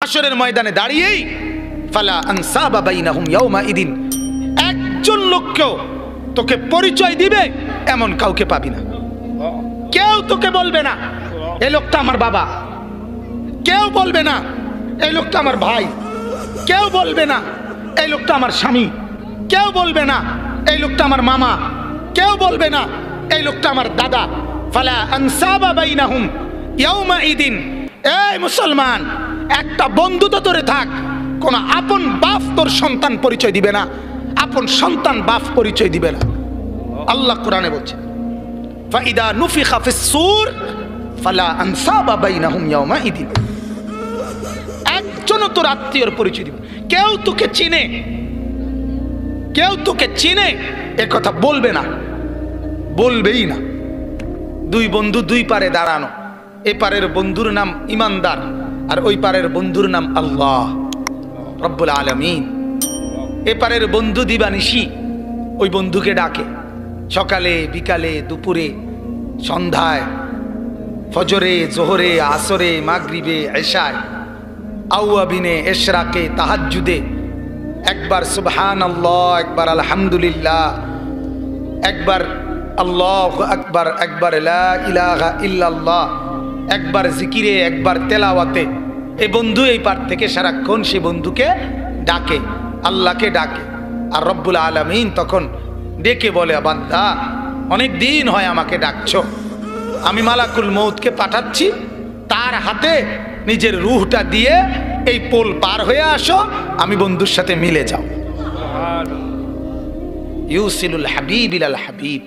হাসরের ময়দানে দাঁড়িয়েই ফালা আনসাবা বাইনাহুম ইয়াউমা ইদিন, একজন লোককেও তোকে পরিচয় দিবে এমন কাউকে পাবি না। কেউ তোকে বলবে না এই লোকটা আমার বাবা, কেউ বলবে না এই লোকটা আমার ভাই, কেউ বলবে না এই লোকটা আমার স্বামী, কেউ বলবে না এই লোকটা আমার মামা, কেউ বলবে না এই লোকটা আমার দাদা। ফালা আনসাবা বাইনাহুম ইয়াউমা ইদিন। এই মুসলমান, একটা বন্ধু তো তোরে থাক, কোন আপন বাপ তোর সন্তান পরিচয় দিবে না, আপন সন্তান বাপ পরিচয় দিবে না। আল্লাহ কোরআনে বলছে ফাইদা নুফিখা ফিস সূর ফালা আনসাবা বাইনাহুম ইয়াউমা ইদিন। একজনও তোর আত্মীয়র পরিচয় দিবে, কেউ তোকে চিনে, কেউ তোকে চিনে এ কথা বলবে না, বলবেই না। দুই বন্ধু দুই পারে দাঁড়ানো, এ পারের বন্ধুর নাম ইমানদার আর ওই পারের বন্ধুর নাম আল্লাহ রব্বুল আলামিন। এ পারের বন্ধু দিবানিশি ওই বন্ধুকে ডাকে, সকালে বিকালে দুপুরে সন্ধ্যায়, ফজরে জোহরে আসরে মাগরিবে এশায়, আউয়াবিনে এশরাকে তাহাজ্জুদে, একবার সুবহানাল্লাহ, একবার আলহামদুলিল্লাহ, একবার আল্লাহু আকবার, একবার লা ইলাহা ইল্লাল্লাহ, একবার জিকিরে, একবার তেলাওয়াতে। এই বন্ধু এই পার থেকে সারাক্ষণ সে বন্ধুকে ডাকে, আল্লাহকে ডাকে। আর রব্বুল আলামিন তখন ডেকে বলে, বান্দা অনেক দিন হয় আমাকে ডাকছো, আমি মালাকুল মউতকে পাঠাচ্ছি, তার হাতে নিজের রূহটা দিয়ে এই পোল পার হয়ে আসো, আমি বন্ধুর সাথে মিলে যাও। ইউসিলুল হাবিব ইলাল হাবিব।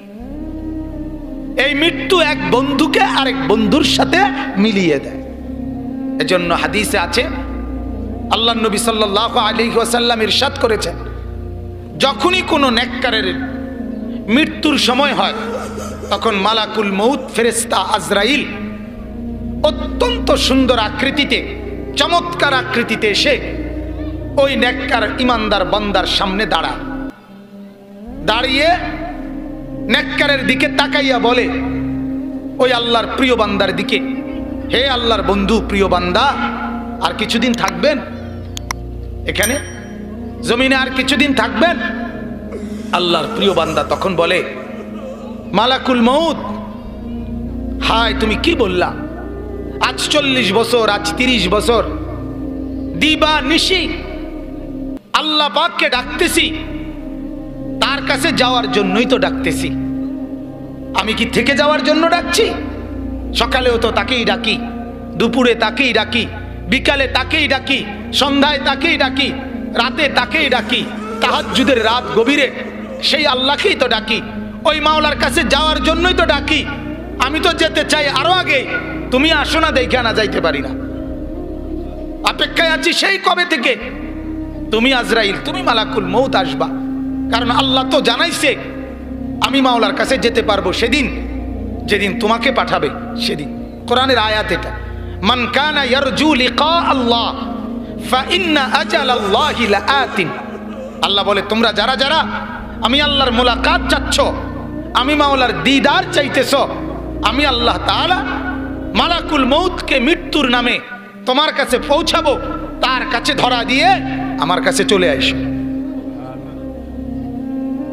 এই মৃত্যু এক বন্ধুকে আরেক বন্ধুর সাথে মিলিয়ে দেয়। এজন্য হাদিসে আছে, আল্লাহ নবী সাল্লাল্লাহু আলাইহি ওয়াসাল্লাম ইরশাদ করেছেন, যখনই কোনো নেককারের মৃত্যুর সময় হয় তখন মালাকুল মউত ফেরেশতা আজরাইল অত্যন্ত সুন্দর আকৃতিতে, চমৎকার আকৃতিতে এসে ওই নেককার ইমানদার বান্দার সামনে দাঁড়ায়। দাঁড়িয়ে নেককারের দিকে তাকাইয়া বলে ওই আল্লাহর প্রিয় বান্দার দিকে, হে আল্লাহর বন্ধু প্রিয় বান্দা, আর কিছুদিন থাকবেন এখানে জমিনে, আর কিছুদিন থাকবেন? আল্লাহর প্রিয় বান্দা তখন বলে, মালাকুল মউত, হায় তুমি কি বললা, আজ 40 বছর, আজ 30 বছর দিবা নিশি আল্লাহ পাককে ডাকতেছি, তার কাছে যাওয়ার জন্যই তো ডাকতেছি। আমি কি থেকে যাওয়ার জন্য ডাকছি? সকালেও তো তাকেই ডাকি, দুপুরে তাকেই ডাকি, বিকালে তাকেই ডাকি, সন্ধ্যায় তাকেই ডাকি, রাতে তাকেই ডাকি, তাহাজ্জুদের রাত গভীরে সেই আল্লাহকেই তো ডাকি, ওই মাওলার কাছে যাওয়ার জন্যই তো ডাকি। আমি তো যেতে চাই আরো আগে, তুমি আসো না, দেখে না যাইতে পারি না, অপেক্ষায় আছি সেই কবে থেকে। তুমি আজরাইল, তুমি মালাকুল মউত আসবা, কারণ আল্লাহ তো জানাইছে আমি মাওলার কাছে যেতে পারবো সেদিন যেদিন তোমাকে পাঠাবে সেদিন। কোরআনের আয়াত এটা, মান কানা ইয়ারজু লিকা আল্লাহ ফা ইন্না আজালাল্লাহি লাআতিন। আল্লাহ বলে, তোমরা যারা যারা আমি আল্লাহর মোলাকাত চাচ্ছ, আমি মাওলার দিদার চাইতেছ, আমি আল্লাহ তাআলা মালাকুল মউতকে মৃত্যুর নামে তোমার কাছে পৌঁছাবো, তার কাছে ধরা দিয়ে আমার কাছে চলে আইসো।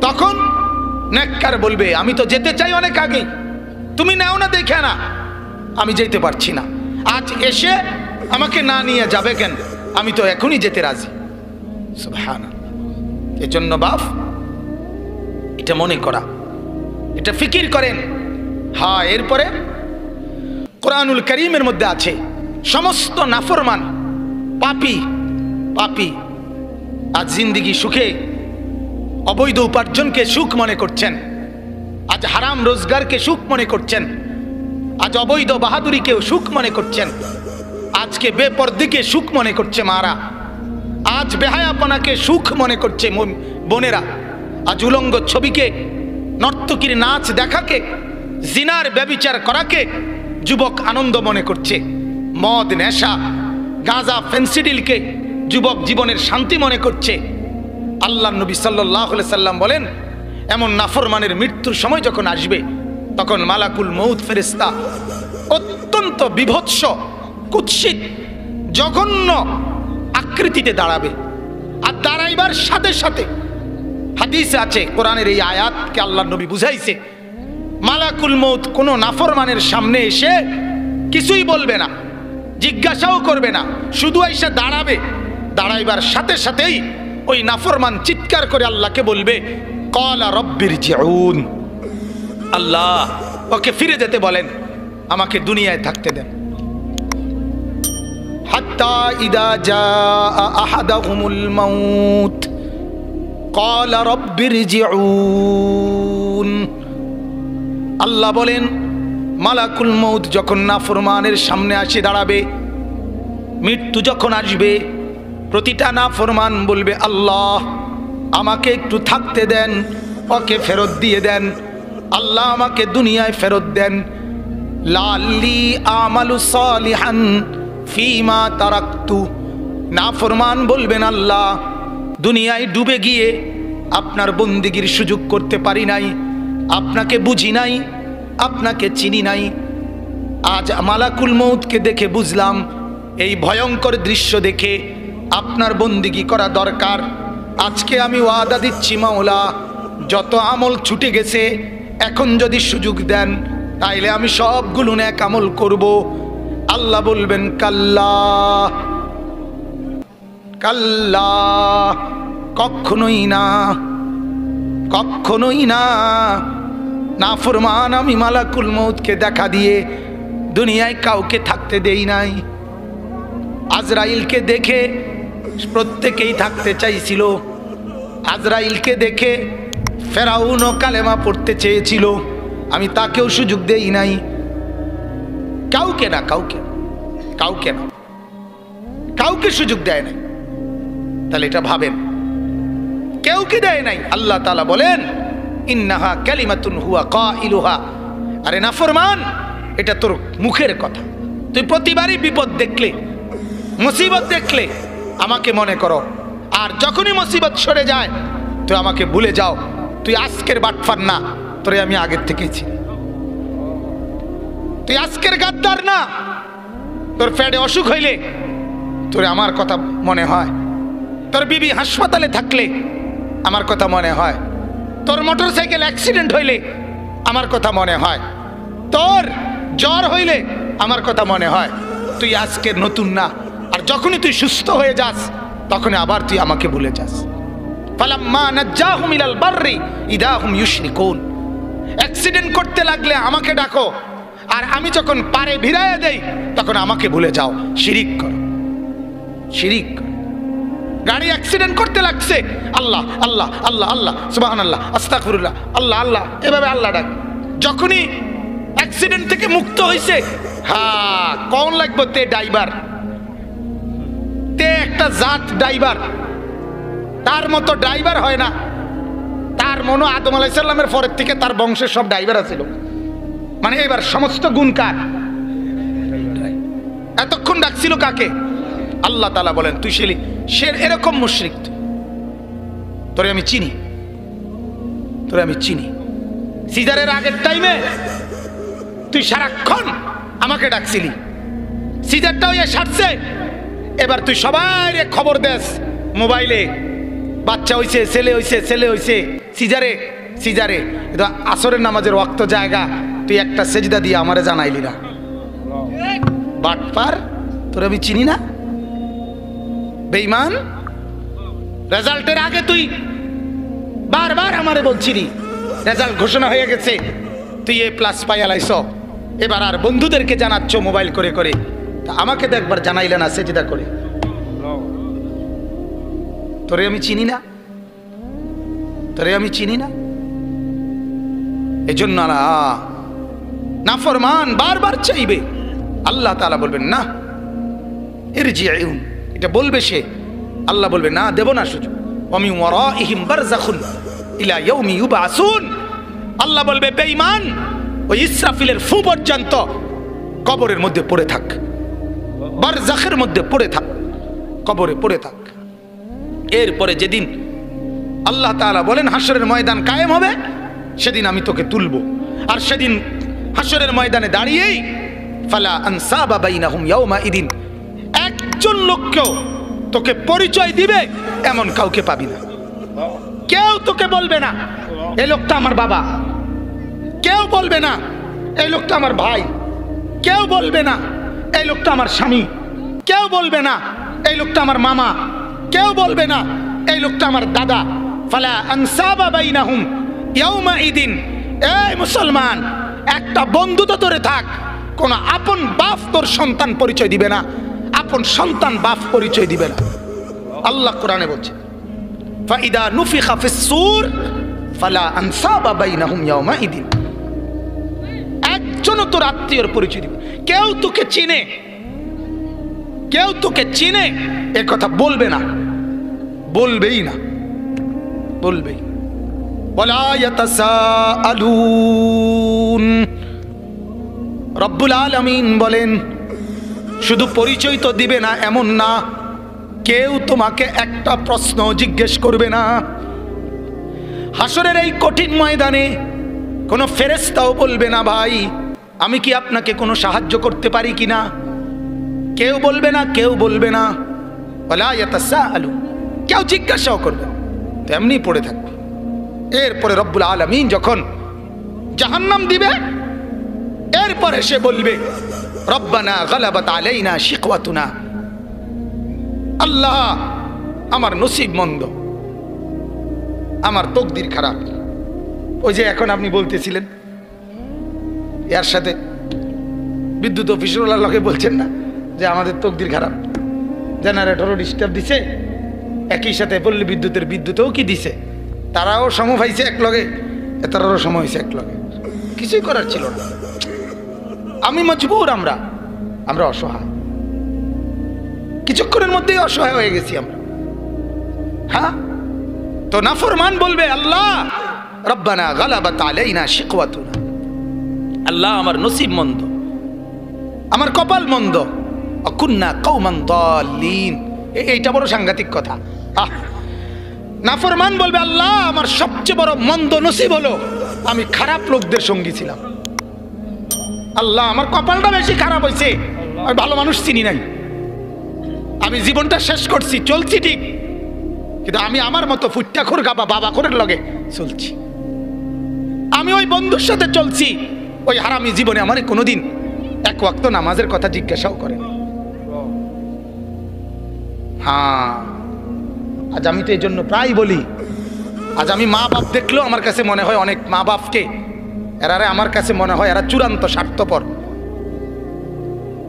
তখন নেককার বলবে, আমি তো যেতে চাই অনেক আগে, তুমি নাও না দেখে না, আমি যেতে পারছি না, আজ এসে আমাকে না নিয়ে যাবে কেন, আমি তো এখনই যেতে রাজি। সুবহানাল্লাহ। এজন্য বাপ এটা মনে করা, এটা ফিকির করেন। হ্যাঁ, এরপরে কোরআনুল কারীমের মধ্যে আছে, সমস্ত নাফরমান পাপী পাপী আজ জিন্দিগি সুখে অবৈধ উপার্জনকে সুখ মনে করছেন, আজ হারাম রোজগারকে সুখ মনে করছেন, আজ অবৈধ বাহাদুরিকেও সুখ মনে করছেন, আজকে বেপরদিকে সুখ মনে করছে মারা, আজ বেহায়াপনাকে সুখ মনে করছে বোনেরা, আজ উলঙ্গ ছবিকে, নর্তকীর নাচ দেখাকে, জিনার ব্যভিচার করাকে যুবক আনন্দ মনে করছে, মদ নেশা গাঁজা ফেন্সিডিলকে যুবক জীবনের শান্তি মনে করছে। আল্লাহ নবী সাল্লাল্লাহু আলাইহি সাল্লাম বলেন, এমন নাফরমানের মৃত্যুর সময় যখন আসবে তখন মালাকুল মউত ফেরেশতা অত্যন্ত বিভৎস, কুৎসিত, জঘন্য আকৃতিতে দাঁড়াবে। আর দাঁড়াইবার সাথে সাথে হাদিসে আছে, কোরআনের এই আয়াতকে আল্লাহর নবী বুঝাইছে, মালাকুল মউত কোনো নাফরমানের সামনে এসে কিছুই বলবে না, জিজ্ঞাসাও করবে না, শুধু এসে দাঁড়াবে। দাঁড়াইবার সাথে সাথেই ওই নাফরমান চিৎকার করে আল্লাহকে বলবে, ক্বালা রব্বিরজিউন, আল্লাহ ওকে ফিরে যেতে বলেন, আমাকে দুনিয়ায় থাকতে দেন। হাত্তা ইদা জাআ আহাদাহুমুল মাউত ক্বালা রব্বিরজিউন, আল্লাহ বলেন মালাকুল মউত যখন নাফরমানের সামনে আসে দাঁড়াবে, মৃত্যু যখন আসবে, প্রতিটা নাফরমান বলবে, আল্লাহ আমাকে একটু থাকতে দেন, ওকে ফেরত দিয়ে দেন, আল্লাহ আমাকে দুনিয়ায় ফেরত দেন। লাল্লি আমালু সালিহান ফিমা তারাকতু, নাফরমান বলবেন, আল্লাহ দুনিয়ায় ডুবে গিয়ে আপনার বন্দিগির সুযোগ করতে পারি নাই, আপনাকে বুঝি নাই, আপনাকে চিনি নাই। আজ মালাকুল মউতকে দেখে বুঝলাম, এই ভয়ঙ্কর দৃশ্য দেখে আপনার বন্দিগি করা দরকার। আজকে আমি ওয়াদা দিচ্ছি মাওলা, যত আমল ছুটে গেছে এখন যদি সুযোগ দেন তাইলে আমি সবগুলো নেক আমল করব। আল্লাহ বলবেন, কাল্লা কাল্লা, কখনোই না, কখনোই না। নাফরমান আমি মালাকুল মউতকে দেখা দিয়ে দুনিয়ায় কাউকে থাকতে দেই নাই। আজরাইলকে দেখে প্রত্যেকেই থাকতে চাইছিল, আজরাইলকে দেখে ফেরাউনও কালেমা পড়তে চেয়েছিল, আমি তাকেও সুযোগ দেই নাই। কাউকে না, কাউকে কাউকে না, কাউকে সুযোগ দেয় নাই। তাহলে এটা ভাবেন, কেউকে দেয় নাই। আল্লাহ তাআলা বলেন, ইন্নাহা কালিমাতুন হুয়া কাইলুহা, আরে নাফরমান এটা তোর মুখের কথা, তুই প্রতিবারই বিপদ দেখলে, মুসিবত দেখলে আমাকে মনে করো, আর যখনই মুসিবত সরে যায় তুই আমাকে ভুলে যাও। তুই আজকের বাটফার না, তোরে আমি আগের থেকেই চিনি। তুই আজকের গাদ্দার না, তোর পেটে অসুখ হইলে তোরে আমার কথা মনে হয়, তোর বিবি হাসপাতালে থাকলে আমার কথা মনে হয়, তোর মোটরসাইকেল অ্যাক্সিডেন্ট হইলে আমার কথা মনে হয়, তোর জ্বর হইলে আমার কথা মনে হয়। তুই আজকের নতুন না, আর যখনই তুই সুস্থ হয়ে যাস তখনই আবার তুই আমাকে ভুলে যাস। ফালাম্মা নাজ্জাহুম ইলাল বাররি ইদা হুম ইউশরিকুন, অ্যাক্সিডেন্ট করতে লাগলে আমাকে ডাকো, আর আমি যখন পারে ভিড়াইয়া দেই তখন আমাকে ভুলে যাও। শিরিক করো, শিরিক। গাড়ি অ্যাক্সিডেন্ট করতে লাগছে, আল্লাহ আল্লাহ আল্লাহ আল্লাহ, সুবহানাল্লাহ, আস্তাগফিরুল্লাহ, আল্লাহ আল্লাহ, এভাবে আল্লাহ ডাক। যখনই অ্যাক্সিডেন্ট থেকে মুক্ত হইছে, হ্যাঁ কোন লাগবে তে ড্রাইভার, তে একটা জাত ড্রাইভার, তার মতো ড্রাইভার হয় না। তার মনে আদম আলাইহিস সালামের পরের থেকে তার বংশের সব ড্রাইভার আছিল, মানে এবার সমস্ত গুণ কার? এতক্ষণ ডাকছিল কাকে? আল্লাহ তাআলা বলেন, তুই সে এরকম মুশরিক, তোরে আমি চিনি, তোরে আমি চিনি। সিজারের আগের টাইমে তুই সারাক্ষণ আমাকে ডাকছিলি, সিজারটা হইয়া সারছে, এবার তুই সবাই খবর দেস মোবাইলে, বাচ্চা হইছে, ছেলে হইছে, ছেলে হইছে, সিজারে সিজারে। আসরের নামাজের ওয়াক্ত জায়গা, তুই একটা সেজদা দিয়ে আমারে জানাইলি না। বাটপার, তোরে আমি চিনি না, বেঈমান। রেজাল্টের আগে তুই বারবার আমারে বলছিলি রেজাল্ট ঘোষণা হয়ে গেছে, তুই A+ পাইয়ালাইছ, এবার আর বন্ধুদেরকে জানাচ্ছ মোবাইল করে করে, তা আমাকে তো একবার জানাইলে না সেজদা করে। তোরে আমি চিনি না, তোরে আমি চিনি না। এজন্য নাফরমান বারবার চাইবে, আল্লাহ তাআলা বলবেন না, ইরজিউন, এটা বলবে সে, আল্লাহ বলবে না, দেব না সুযোগ। ওয়ামিন ওয়ারাইহিম বারযাখুন ইলা ইয়াউমি ইউবআসুন, আল্লাহ বলবে বেঈমান ওই ইসরাফিলের ফু পর্যন্ত কবরের মধ্যে পড়ে থাক, বারযাখের মধ্যে পড়ে থাক, কবরে পড়ে থাক। এরপরে যেদিন আল্লাহ তাআলা বলেন হাসরের ময়দান কায়েম হবে, সেদিন আমি তোকে তুলব। আর সেদিন হাসরের ময়দানে দাঁড়িয়েই ফালা আনসাবা বাইনাহুম ইয়াউমা ইদিন, একজন লোককেও তোকে পরিচয় দিবে এমন কাউকে পাবি না। কেউ তোকে বলবে না এই লোকটা আমার বাবা, কেউ বলবে না এই লোকটা আমার ভাই, কেউ বলবে না এই লোকটা আমার স্বামী, কেউ বলবে না এই লোকটা আমার মামা, কেউ বলবে না এই লোকটা আমার দাদা। ফালা আনসাবা বাইনাহুম ইয়াউমাইদিন। এই মুসলমান, একটা বন্ধুত্ব ধরে থাক, কোন আপন বাপ তোর সন্তান পরিচয় দিবে না, আপন সন্তান বাপ পরিচয় দিবে না। আল্লাহ কোরআনে বলছে ফাইদা নুফিখা ফিস সূর ফালা আনসাবা বাইনাহুম ইয়াউমাইদিন। একজন তোর আত্মীয়র পরিচয় দিবে। কেউ তোকে চিনে, কেউ তোকে চিনে এ কথা বলবে না, বলবেই না, বলবেই। ওয়ালা ইয়াতাসাআলুন। রব্বুল আলামিন বলেন শুধু পরিচয় তো দিবে না এমন না, কেউ তোমাকে একটা প্রশ্ন জিজ্ঞেস করবে না। হাসরের এই কঠিন ময়দানে কোনো ফেরেশতাও বলবে না ভাই আমি কি আপনাকে কোনো সাহায্য করতে পারি কিনা, কেউ বলবে না, কেউ বলবে না। ওয়ালা ইয়াতাসাআলুন, কেউ জিজ্ঞাসাও করবে না, তেমনি পড়ে থাকবে। এরপরে রব্বুল আলামিন যখন জাহান্নাম দিবে, এরপরে সে বলবে রব্বানা গালাবাত আলাইনা শিকওয়াতুনা। আল্লাহ আমার নসিব মন্দ, আমার তকদির খারাপ। ওই যে এখন আপনি বলতেছিলেন এর সাথে বিদ্যুৎ অফিসওয়ালার লোকে বলছেন না যে আমাদের তকদির খারাপ, জেনারেটরও ডিস্টার্ব দিছে, একই সাথে পল্লী বিদ্যুতের বিদ্যুতেও কি দিছে, তারাও সম পাইছে এক লগে, তারারও সময় হয়েছে এক লগে, কিছুই করার ছিল না। আমি মজবুর, আমরা অসহায়, কিছুক্ষণের মধ্যেই অসহায় হয়ে গেছি আমরা। হ্যাঁ, তো নাফরমান বলবে আল্লাহ রব্বানা গালাবাত আলাইনা শিকওয়াতুনা। আল্লাহ আমার নসিব মন্দ, আমার কপাল মন্দ, অকুন্না কওমান দাল্লিন। এইটা বড় সাংঘাতিক কথা। নাফরমান বলবে আল্লাহ আমার সবচেয়ে বড় মন্দ নসিব হলো আমি খারাপ লোকদের সঙ্গী ছিলাম। আল্লাহ আমার কপালটা বেশি খারাপ হয়েছে, আমি ভালো মানুষ চিনি নাই, আমি জীবনটা শেষ করছি, চলছি ঠিক, কিন্তু আমি আমার মতো ফুটটা খোরগা বা বাবা খোরের লগে চলছি, আমি ওই বন্ধুর সাথে চলছি, ওই হারামি জীবনে আমার কোনোদিন এক ওয়াক্ত নামাজের কথা জিজ্ঞাসাও করেন। হ্যাঁ, আজ আমি তো এই জন্য প্রায় বলি, আজ আমি মা বাপ দেখলেও আমার কাছে মনে হয় অনেক মা বাপকে এরারে আমার কাছে মনে হয় এরা চূড়ান্ত স্বার্থপর,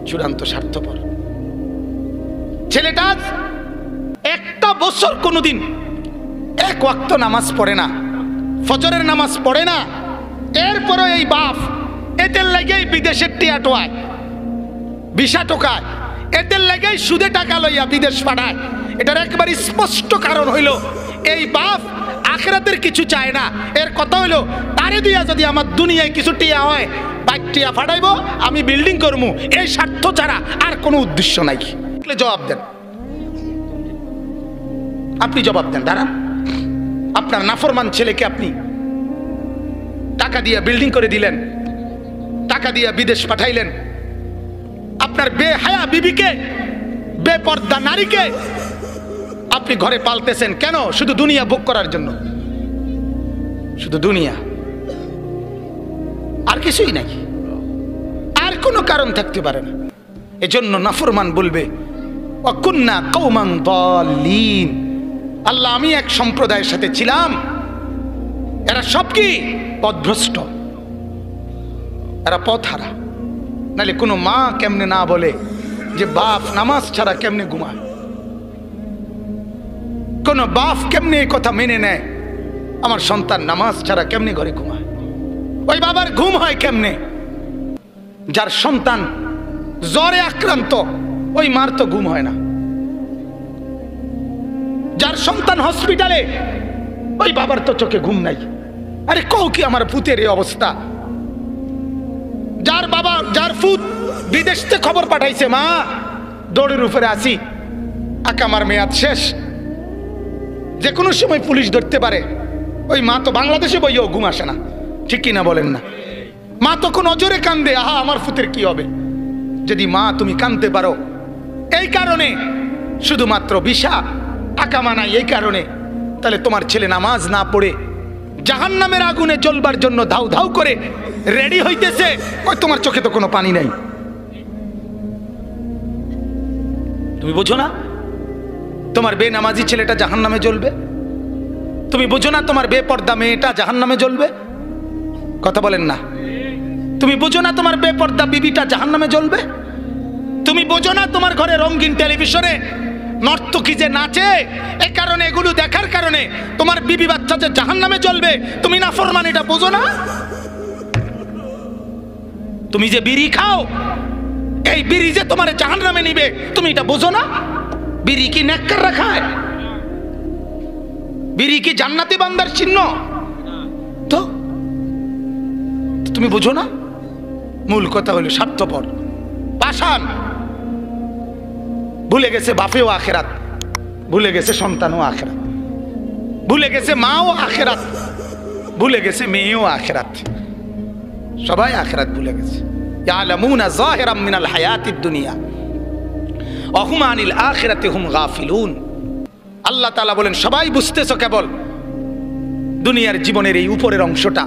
চূড়ান্ত স্বার্থপর। ছেলেটা একটা বছর কোনোদিন এক ওয়াক্ত নামাজ পড়ে না, ফজরের নামাজ পড়ে না, এরপরও এই বাপ এদের লাগেই বিদেশের টিয়া টোয়ায়, ভিসা টোকায়, এদের লাগেই সুদে টাকা লইয়া বিদেশ পাঠায়। এটার একবার স্পষ্ট কারণ হইল এই বাপ আখিরাতের কিছু চায় না। এর কথা হইলো তারে দিয়া যদি আমার দুনিয়ায় কিছু টিয়া হয়, বাইক টিয়া ফাটাইবো, আমি বিল্ডিং করবো, এই স্বার্থ ছাড়া আর কোনো উদ্দেশ্য নাই। জবাব দেন, আপনি জবাব দেন। দাঁড়ান, আপনার নাফরমান ছেলেকে আপনি টাকা দিয়ে বিল্ডিং করে দিলেন, টাকা দিয়ে বিদেশ পাঠাইলেন, আপনার বেহায়া বিবিকে, বেপর্দা নারীকে আপনি ঘরে পালতেছেন কেন? শুধু দুনিয়া ভোগ করার জন্য, শুধু দুনিয়া, আর কিছুই নাকি, আর কোনো কারণ থাকতে পারে না। এজন্য নাফরমান বলবে ওয়াকুন্না কওমান দাল্লিন। আল্লাহ আমি এক সম্প্রদায়ের সাথে ছিলাম, এরা সব কি পথভ্রষ্ট, এরা পথহারা। নাহলে কোনো মা কেমনে না বলে যে বাপ নামাজ ছাড়া কেমনে ঘুমায়, কোন বাপ কেমনে এই কথা মেনে নেয় আমার সন্তান নামাজ ছাড়া কেমনে ঘরে ঘুমায়? ওই বাবার ঘুম হয় কেমনে? যার সন্তান জ্বরে আক্রান্ত ওই মার তো ঘুম হয় না, যার সন্তান হসপিটালে ওই বাবার তো চোখে ঘুম নাই। আরে কও কি আমার পুতের এই অবস্থা? যার বাবা, যার ফুত বিদেশ থেকে খবর পাঠাইছে মা দৌড়ের উপরে আসি, আকামার মেয়াদ শেষ, যে কোনো সময় পুলিশ ধরতে পারে, ওই মা তো বাংলাদেশে বইও ঘুম আসে না, ঠিক কিনা বলেন না? মা তখন অজরে কান্দে, আহা আমার ফুতের কি হবে। যদি মা তুমি কাঁদতে পারো, এই কারণে শুধুমাত্র বিষা আকামা নাই এই কারণে, তাহলে তোমার ছেলে নামাজ না পড়ে জাহান্নামের আগুনে জ্বলবার জন্য ধাউ ধাউ করে রেডি হইতেছে, ওই তোমার চোখে তো কোনো পানি নাই। তুমি বোঝো না তোমার বেনামাজি ছেলেটা জাহান্নামে জ্বলবে? তুমি বোঝো না তোমার বেপর্দা মেয়েটা জাহান্নামে জ্বলবে? কথা বলেন না। তুমি বোঝো না তোমার বেপর্দা বিবিটা জাহান্নামে জ্বলবে? তুমি বোঝো না তোমার ঘরে রঙিন টেলিভিশনে নর্তকী যে নাচে, এই কারণে এগুলো দেখার কারণে তোমার বিবি বাচ্চা যে জাহান্নামে জ্বলবে? তুমি নাফরমান, এটা বোঝো না? তুমি যে বিড়ি খাও, এই বিড়ি যে তোমার জাহান্নামে নিবে, তুমি এটা বোঝো না? বিড়ি কি নেককাররা খায়? বিড়ি কি জান্নাতি বান্দার চিহ্ন? তো তুমি বোঝো না? মূল কথা হলো স্বার্থপর, পাষাণ। ভুলে গেছে বাপেও আখেরাত, ভুলে গেছে সন্তানও আখেরাত, ভুলে গেছে মাও আখেরাত, ভুলে গেছে মেয়েও আখেরাত, সবাই আখেরাত ভুলে গেছে। ইয়ালামুনা যাহিরাম মিনাল হায়াতিদ দুনিয়া ওয়া হুম আনিল আখিরাতি হুম গাফিলুন। আল্লাহ তাআলা বলেন সবাই বুঝতেছো কেবল দুনিয়ার জীবনের এই উপরের অংশটা,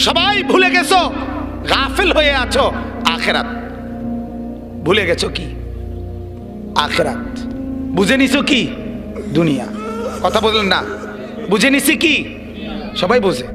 সবাই ভুলে গেছো, গাফিল হয়ে আছো আখেরাত। ভুলে গেছো কি? আখেরাত। বুঝে নিছো কি? দুনিয়া। কথা বললেন না, বুঝে নিছি কি? সবাই বুঝে।